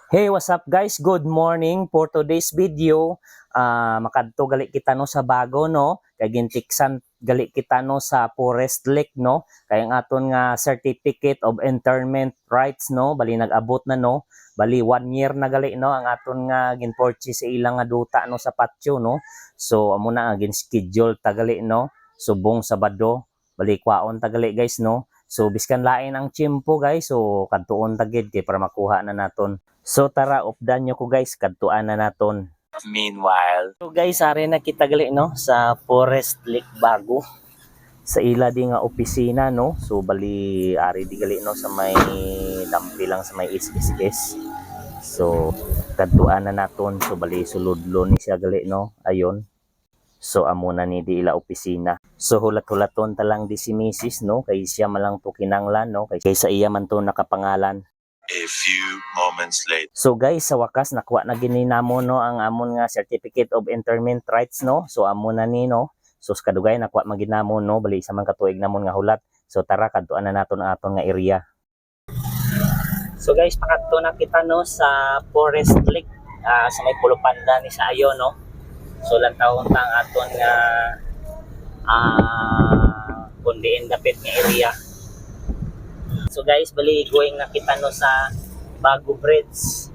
Hey, what's up guys? Good morning for today's video. Makadto gali kita no sa bago no. Kay gintiksan gali kita no sa Forest Lake no. Kay ang aton nga certificate of internment rights no, bali nag-abot na no. Bali 1 year na gali no ang aton nga gin-purchase sa ilang nga duta no sa patio no. So amo na gin schedule tagali no. Subong Sabado, bali kwaon tagali guys no. So biskan lain ang tiyempo guys, so kadtuon tagid kay para makuha na naton. So tara, updan nyo ko guys, kadtuan na naton. Meanwhile, so guys, ari na kita gali no sa Forest Lake Bago. Sa ila di nga opisina no. So bali ari di gali no sa may dampi lang sa may is. So kadtuan na naton, so bali suludlo ni siya gali no. Ayon. So amo na ni di ila opisina. So hulat-hulaton talang di si Mrs. no, kay siya malang to kinanglan no, kay sa iya man to nakapangalan. A few moments later. So guys, sa wakas nakuha na gini namo no ang amon nga certificate of internment rights no. So amo na ni no. So kadugay nakuha maginamo no, bali sa man katuig namon nga hulat. So tara kadtuan na naton ang aton nga area. So guys, pakadto na kita no sa Forest Lake sa may Pulupanda ni sa ayo no. So lantawon tang aton nga kundiin dapit nga area. So guys, bali going na kita no sa Bago Bridge.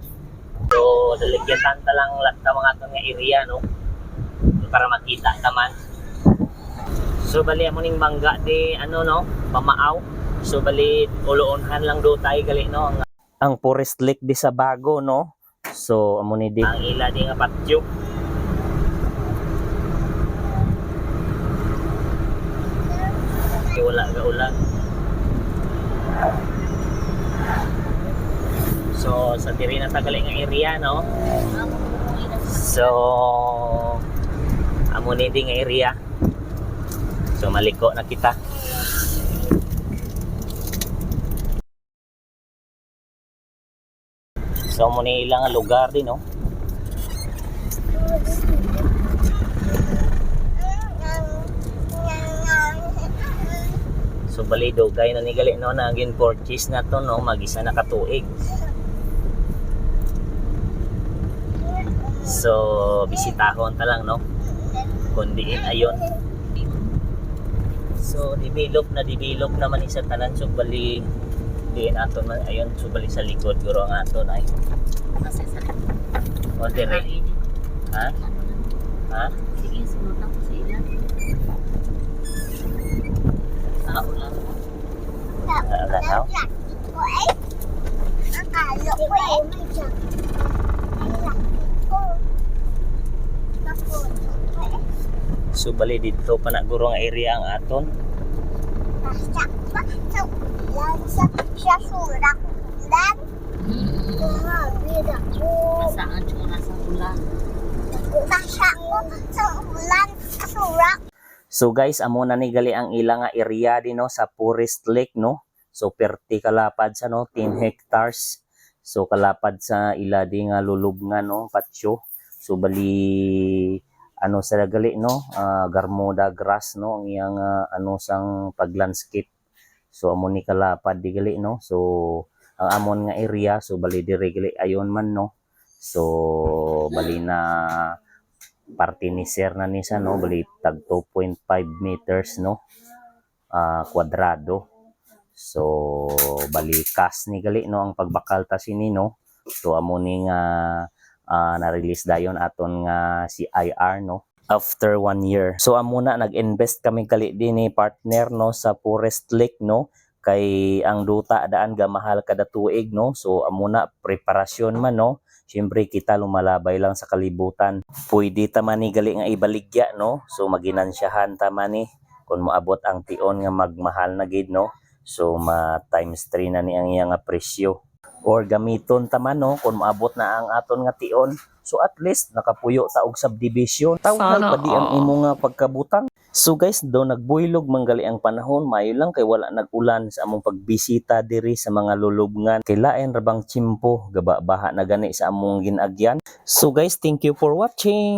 So daligyatan ta lang lahat mga aton nga area no para makita naman. So bali amo ning mangga di ano no, Pamaaw. So bali uloonhan lang do tay gali no ang Forest Lake di sa Bago no. So amo ni di ang ila di nga patio. Wala ga ulan. So sa diri na tagali nga area no. So amo ni di nga area. So maliko na kita. So amo ni ilang lugar din no. So bali dugay na ni gali no na gin purchase na to no, magisa na katuig. So bisitahon ta lang no. Kundiin ayon. So develop naman isa tanan, so bali diin aton man ayon, so bali sa likod guro ang aton ay. Kasi sa O dire. Ha? Ha? sige, sunod ako sa ilan. Sa ulan. Wala daw. So bali dito pa na guro nga area ang aton. Saan tsura sa ulan. So guys, amo na ni gali ang ila nga area din no sa Forest Lake no. So perti kalapad sa no 10 hectares. So kalapad sa ila di nga lulubngan no patio. So bali ano sa gali no, garmoda grass no ang iyang ano sang paglandscape. So amo ni kalapad di gali no. So ang amon nga area, so bali diri gali ayon man no. So bali na parte ni sir na ni sa no, bali tag 2.5 meters no kwadrado. So bali kas ni gali no ang pagbakal ta sini no. So amo ni nga na-release dayon aton nga CIR no after 1 year. So amo na nag-invest kami gali din ni partner no sa Forest Lake no, kay ang duta daan ga mahal kada tuig no. So amo na preparasyon man no. Siyempre kita lumalabay lang sa kalibutan. Pwede ta man ni gali nga ibaligya no. So maginansyahan ta man ni kung moabot ang tion nga magmahal na gid no. So ma times 3 na ni ang iya nga presyo. Or gamiton ta man no kung moabot na ang aton nga tion. So at least nakapuyo ta og subdivision. Tawag pa di ang imo nga pagkabutang. So guys, do nagbuylog manggali ang panahon, mayo lang kay wala nag-ulan sa among pagbisita diri sa mga lulubngan. Kay lain ra bang tiyempo gaba baha na gani sa among ginagyan. So guys, thank you for watching.